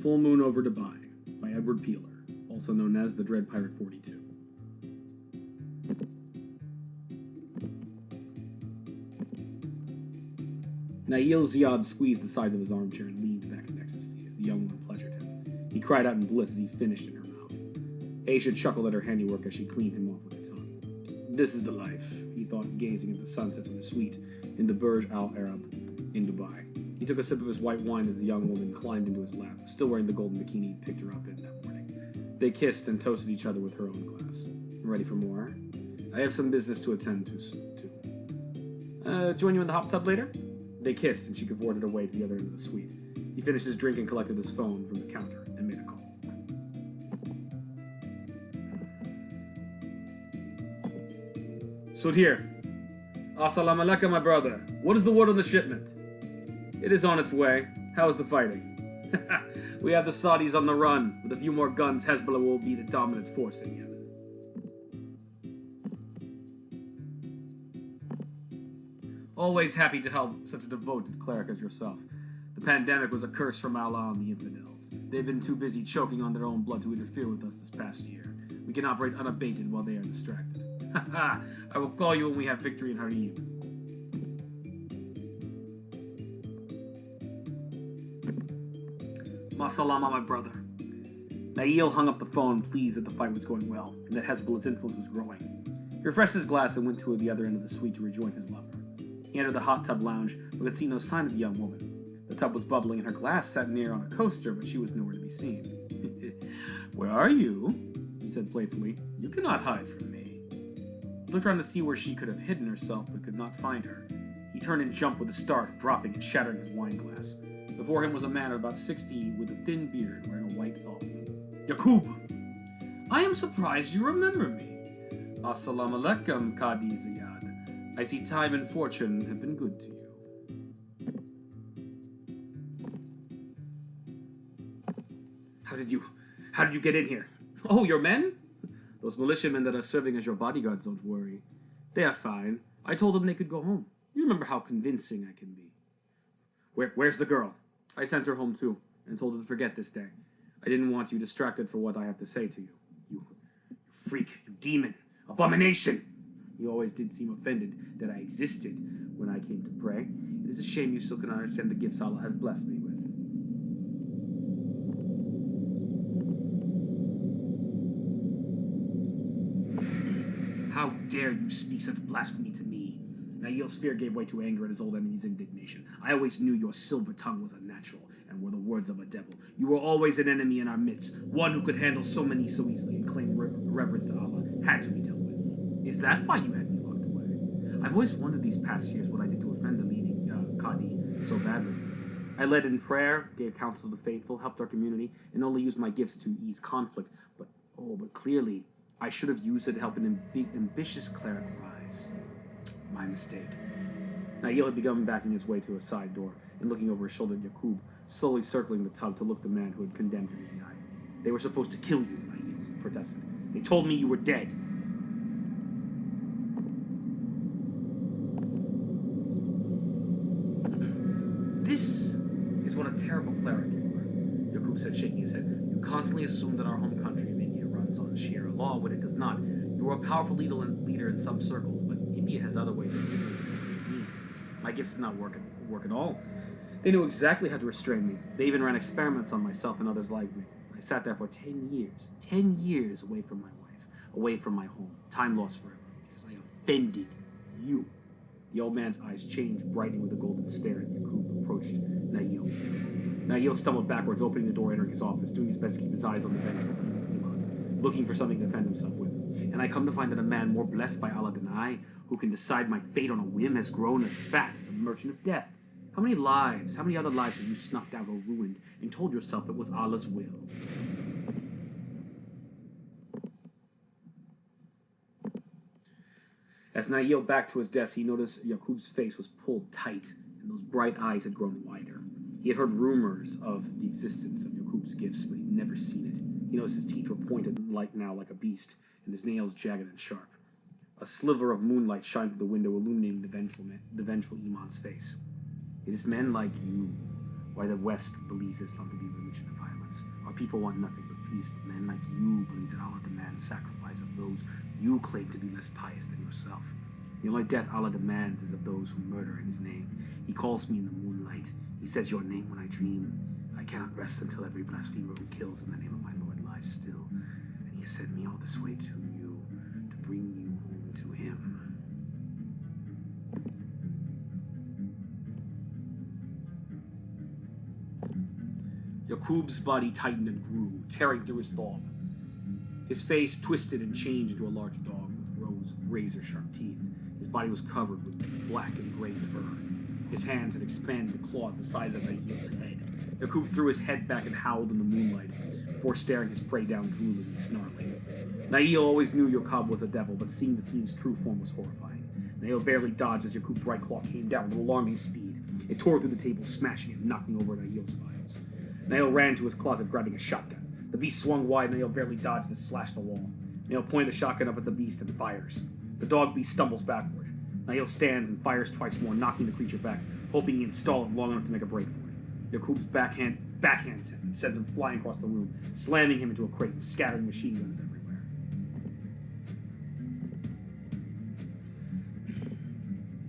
Full Moon Over Dubai by Edward Peeler, also known as The Dread Pirate 42. Nail Ziad squeezed the sides of his armchair and leaned back in ecstasy as the young one pleasured him. He cried out in bliss as he finished in her mouth. Aisha chuckled at her handiwork as she cleaned him off with her tongue. This is the life, he thought, gazing at the sunset from the suite in the Burj Al Arab in Dubai. He took a sip of his white wine as the young woman climbed into his lap, still wearing the golden bikini he picked her up in that morning. They kissed and toasted each other with her own glass. Ready for more? I have some business to attend to, too. Join you in the hot tub later? They kissed, and she cavorted away to the other end of the suite. He finished his drink and collected his phone from the counter and made a call. Sudhir. Assalamu alaikum, my brother. What is the word on the shipment? It is on its way. How is the fighting? We have the Saudis on the run. With a few more guns, Hezbollah will be the dominant force in Yemen. Always happy to help such a devoted cleric as yourself. The pandemic was a curse from Allah on the infidels. They've been too busy choking on their own blood to interfere with us this past year. We can operate unabated while they are distracted. Haha, I will call you when we have victory in Harib. Masalama, my brother. Nail hung up the phone, pleased that the fight was going well, and that Hezbollah's influence was growing. He refreshed his glass and went to the other end of the suite to rejoin his lover. He entered the hot tub lounge, but could see no sign of the young woman. The tub was bubbling, and her glass sat near on a coaster, but she was nowhere to be seen. Where are you? He said playfully. You cannot hide from me. He looked around to see where she could have hidden herself, but could not find her. He turned and jumped with a start, dropping and shattering his wine glass. Before him was a man of about 60 with a thin beard, wearing a white thong. Yaqub! I am surprised you remember me. Assalamu alaikum, Qadi Ziyad. I see time and fortune have been good to you. How did you get in here? Oh, your men? Those militiamen that are serving as your bodyguards, don't worry. They are fine. I told them they could go home. You remember how convincing I can be. Where's the girl? I sent her home too, and told her to forget this day. I didn't want you distracted for what I have to say to you. You freak, you demon, abomination! You always did seem offended that I existed when I came to pray. It is a shame you still cannot understand the gifts Allah has blessed me with. How dare you speak such blasphemy to me? Nail's fear gave way to anger at his old enemy's indignation. I always knew your silver tongue was unnatural and were the words of a devil. You were always an enemy in our midst, one who could handle so many so easily and claim reverence to Allah had to be dealt with. Is that why you had me locked away? I've always wondered these past years what I did to offend the leading Qadi so badly. I led in prayer, gave counsel to the faithful, helped our community, and only used my gifts to ease conflict. But clearly, I should have used it to help an ambitious cleric rise. My mistake. Nail had begun backing his way to a side door and looking over his shoulder at Yaqub, slowly circling the tub to look the man who had condemned him in the eye. They were supposed to kill you, Nail protested. They told me you were dead. This is what a terrible cleric you are, Yaqub said, shaking his head. You constantly assume that our home country of India runs on Sharia law when it does not. You are a powerful leader in some circles, but India has other ways of dealing with me. My gifts did not work at all. They knew exactly how to restrain me. They even ran experiments on myself and others like me. I sat there for 10 years away from my wife, away from my home, time lost forever, because I offended you. The old man's eyes changed, brightening with a golden stare, and Yaqub approached Nail. Nail stumbled backwards, opening the door, entering his office, doing his best to keep his eyes on the bench, looking for something to defend himself with. And I come to find that a man more blessed by Allah than I, who can decide my fate on a whim, has grown as fat as a merchant of death. How many other lives have you snuffed out or ruined and told yourself it was Allah's will? As Nail backed to his desk, he noticed Yaqub's face was pulled tight, and those bright eyes had grown wider. He had heard rumors of the existence of Yaqub's gifts, but he'd never seen it. He noticed his teeth were pointed like a beast, and his nails jagged and sharp. A sliver of moonlight shined through the window, illuminating the vengeful Iman's face. It is men like you why the West believes Islam to be a religion of violence. people want nothing but peace, but men like you believe that Allah demands sacrifice of those you claim to be less pious than yourself. The only death Allah demands is of those who murder in His name. He calls me in the moonlight. He says your name when I dream. I cannot rest until every blasphemer who kills in the name of my Lord lies still. And He has sent me all this way to you, to bring you home to Him. Yaqub's body tightened and grew, tearing through his thawb. His face twisted and changed into a large dog with rows of razor-sharp teeth. His body was covered with black and gray fur. His hands had expanded claws the size of Nail's head. Yaqub threw his head back and howled in the moonlight, before staring his prey down drooling and snarling. Nail always knew Yaqub was a devil, but seeing the fiend's true form was horrifying. Nail barely dodged as Yaqub's right claw came down with alarming speed. It tore through the table, smashing it and knocking over Nail's files. Nail ran to his closet, grabbing a shotgun. The beast swung wide, Nail barely dodged and slashed the wall. Nail pointed the shotgun up at the beast and fires. The dog beast stumbles backward. Nail stands and fires twice more, knocking the creature back, hoping he can stall it long enough to make a break for it. Yaqub's backhands him and sends him flying across the room, slamming him into a crate and scattering machine guns everywhere.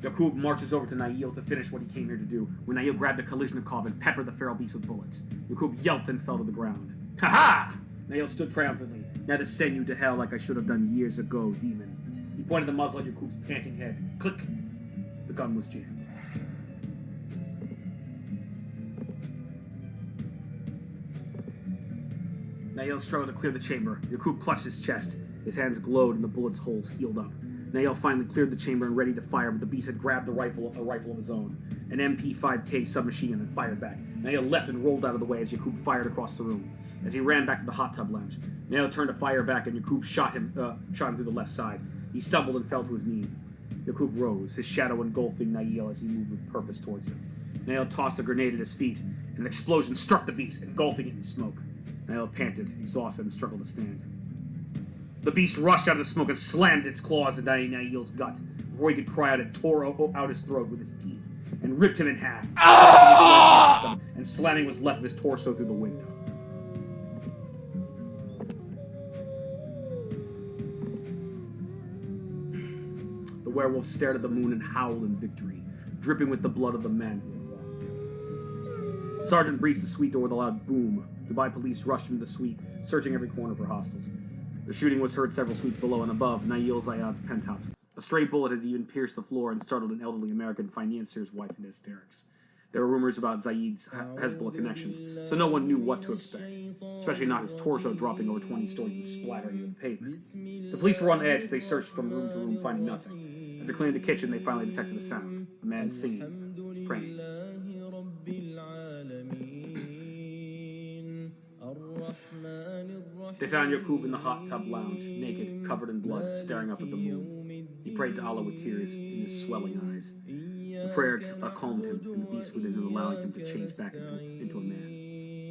Yaqub marches over to Nail to finish what he came here to do, when Nail grabbed a Kalashnikov and peppered the feral beast with bullets. Yaqub yelped and fell to the ground. Ha-ha! Nail stood triumphantly. Now to send you to hell like I should have done years ago, demon. He pointed the muzzle at Yaqub's panting head. Click! The gun was jammed. Nail struggled to clear the chamber. Yaqub clutched his chest. His hands glowed and the bullet's holes healed up. Nail finally cleared the chamber and ready to fire, but the beast had grabbed a rifle of his own, an MP5K submachine gun, and fired back. Nail left and rolled out of the way as Yaqub fired across the room. As he ran back to the hot tub lounge, Nail turned to fire back, and Yaqub shot him through the left side. He stumbled and fell to his knee. Yaqub rose, his shadow engulfing Nail as he moved with purpose towards him. Nail tossed a grenade at his feet, and an explosion struck the beast, engulfing it in smoke. Nail panted, exhausted, and struggled to stand. The beast rushed out of the smoke and slammed its claws into Nail's gut. Before he could cry out, it tore out his throat with its teeth and ripped him in half, and slamming what's left of his torso through the window. The werewolf stared at the moon and howled in victory, dripping with the blood of the men who had walked in. Sergeant breached the suite door with a loud boom. Dubai police rushed into the suite, searching every corner for hostiles. The shooting was heard several suites below and above Nail Zayad's penthouse. A stray bullet had even pierced the floor and startled an elderly American financier's wife into hysterics. There were rumors about Zayed's Hezbollah connections, so no one knew what to expect, especially not his torso dropping over 20 stories and splattering with pavement. The police were on edge. They searched from room to room, finding nothing. After cleaning the kitchen, they finally detected a sound. A man singing, praying. They found Yaqub in the hot tub lounge, naked, covered in blood, staring up at the moon. He prayed to Allah with tears in his swelling eyes. The prayer calmed him, and the beast within him allowing him to change back into a man.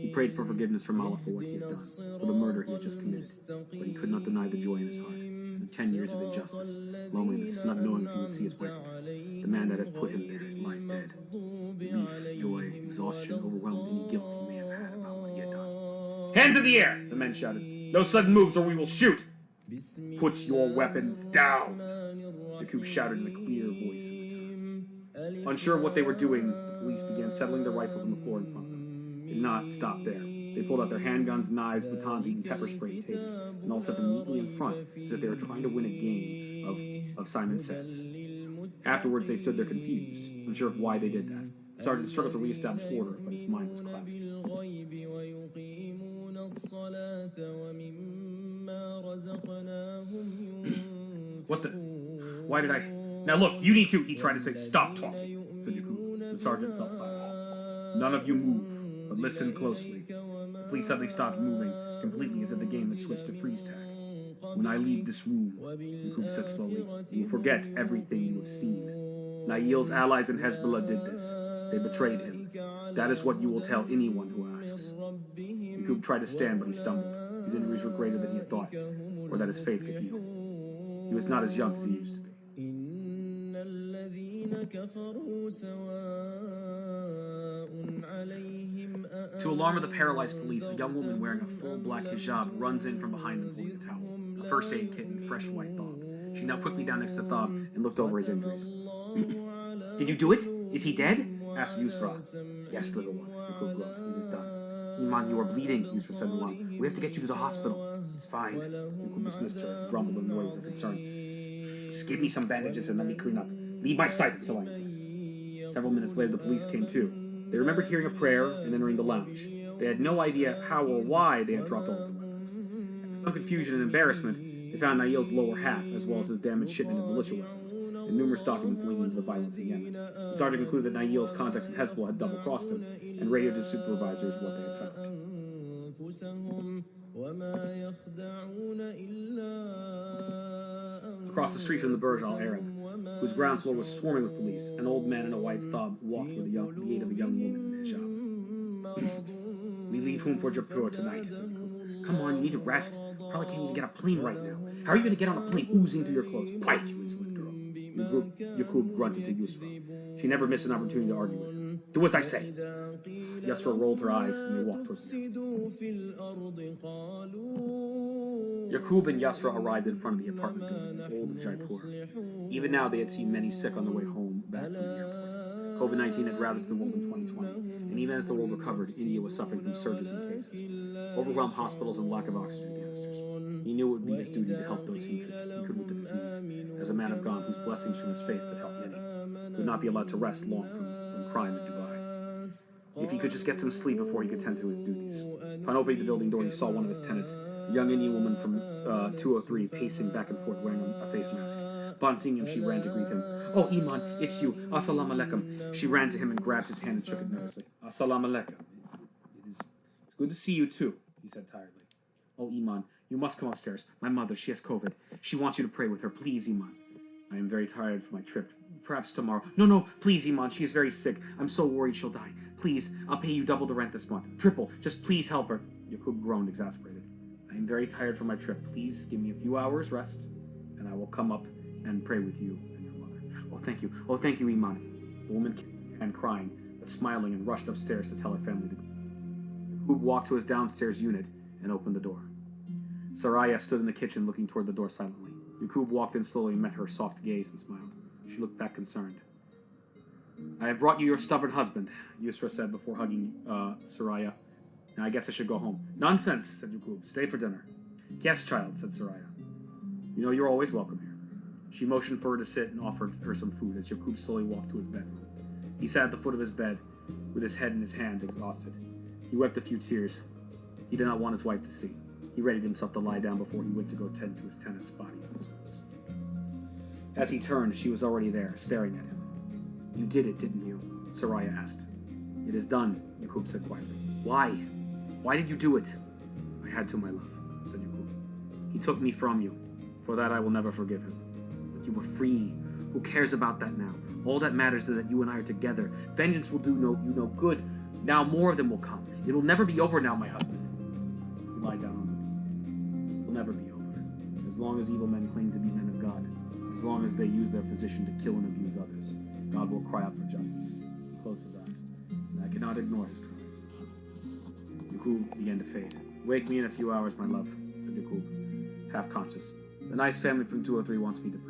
He prayed for forgiveness from Allah for what he had done, for the murder he had just committed, but he could not deny the joy in his heart. For 10 years of injustice, loneliness, not knowing if he would see his wife, the man that had put him there lies dead. Relief, joy, exhaustion overwhelmed any guilt he may have had about what he had done. Hands in the air! The men shouted. No sudden moves or we will shoot! Put your weapons down! Yaqub shouted in a clear voice in return. Unsure of what they were doing, the police began settling their rifles on the floor in front of them. They did not stop there. They pulled out their handguns, knives, batons, even pepper spray and tasers, and all set them neatly in front as if they were trying to win a game of Simon Says. Afterwards, they stood there confused, unsure of why they did that. The sergeant struggled to reestablish order, but his mind was cloudy. What the? Why did I? Now look, you need to, he tried to say. Stop talking, said Yaqub. The sergeant fell silent. None of you move, but listen closely. The police suddenly stopped moving, completely as if the game had switched to freeze tag. When I leave this room, Yaqub said slowly, you will forget everything you have seen. Nail's allies in Hezbollah did this. They betrayed him. That is what you will tell anyone who asks. Yaqub tried to stand, but he stumbled. His injuries were greater than he had thought, or that his faith could heal. He was not as young as he used to be. To alarm the paralyzed police, a young woman wearing a full black hijab runs in from behind them pulling a towel, a first aid kit, and fresh white Thob. She knelt quickly down next to Thob and looked over his injuries. Did you do it? Is he dead? Asked Yusra. Yes, little one, Yakub groaned. It is done. Iman, you are bleeding, Yusra said in alarm. We have to get you to the hospital. It's fine. Yakub dismissed her and grumbled and annoyed with her concern. Just give me some bandages and let me clean up. Leave my sight until I am dressed. Several minutes later, the police came too. They remembered hearing a prayer and entering the lounge. They had no idea how or why they had dropped all of their weapons. After some confusion and embarrassment, they found Nail's lower half, as well as his damaged shipment of militia weapons, and numerous documents linking to the violence in Yemen. The sergeant concluded that Nail's contacts in Hezbollah had double-crossed him, and radioed to supervisors what they had found. Across the street from the Burj Al Arab, whose ground floor was swarming with police, an old man in a white thob walked with the aid of a young woman in a hijab. We leave home for Jaipur tonight, said Yakub. Come on, you need to rest. Probably can't even get a plane right now. How are you going to get on a plane oozing through your clothes? Quiet, you insolent girl. Yakub grunted to Yusra. She never missed an opportunity to argue with him. Do as I say. Yusra rolled her eyes and they walked towards him. Yakub and Yusra arrived in front of the apartment building in old Jaipur. Even now, they had seen many sick on their way home back from the airport. COVID-19 had ravaged the world in 2020, and even as the world recovered, India was suffering from surges in cases, overwhelmed hospitals, and lack of oxygen canisters. He knew it would be his duty to help those he could with the disease, as a man of God whose blessings from his faith could help many. He would not be allowed to rest long from crime in Dubai. If he could just get some sleep before he could tend to his duties. Upon opening the building door, he saw one of his tenants, a young Indian woman from 203, pacing back and forth wearing a face mask. Upon seeing him, she ran to greet him. Oh, Iman, it's you. Assalamu alaikum. She ran to him and grabbed his hand and shook it nervously. Assalamu alaikum. It's good to see you too, he said tiredly. Oh, Iman, you must come upstairs. My mother, she has COVID. She wants you to pray with her. Please, Iman. I am very tired for my trip. Perhaps tomorrow. No, please, Iman. She is very sick. I'm so worried she'll die. Please, I'll pay you double the rent this month. Triple. Just please help her. Yakub groaned, exasperated. I am very tired for my trip. Please give me a few hours rest, and I will come up and pray with you and your mother. Oh, thank you. Oh, thank you, Iman. The woman kissed his hand, crying, but smiling, and rushed upstairs to tell her family the good news. Yakub walked to his downstairs unit and opened the door. Saraya stood in the kitchen looking toward the door silently. Yakub walked in slowly and met her soft gaze and smiled. She looked back concerned. I have brought you your stubborn husband, Yusra said before hugging Saraya. Now I guess I should go home. Nonsense, said Yakub. Stay for dinner. Yes, child, said Saraya. You know you're always welcome here. She motioned for her to sit and offered her some food as Yakub slowly walked to his bedroom. He sat at the foot of his bed with his head in his hands, exhausted. He wept a few tears. He did not want his wife to see. He readied himself to lie down before he went to go tend to his tenants' bodies and souls. As he turned, she was already there, staring at him. You did it, didn't you? Saraya asked. It is done, Yakub said quietly. Why? Why did you do it? I had to, my love, said Yakub. He took me from you. For that I will never forgive him. But you were free. Who cares about that now? All that matters is that you and I are together. Vengeance will do you no good. Now more of them will come. It will never be over now, my husband. He lied down on it. It will never be over. As long as evil men claim to be men of God, as long as they use their position to kill and abuse others, God will cry out for justice. He closed his eyes, and I cannot ignore his cries. Yakub began to fade. Wake me in a few hours, my love, said Yakub, half conscious. The nice family from 203 wants me to pray.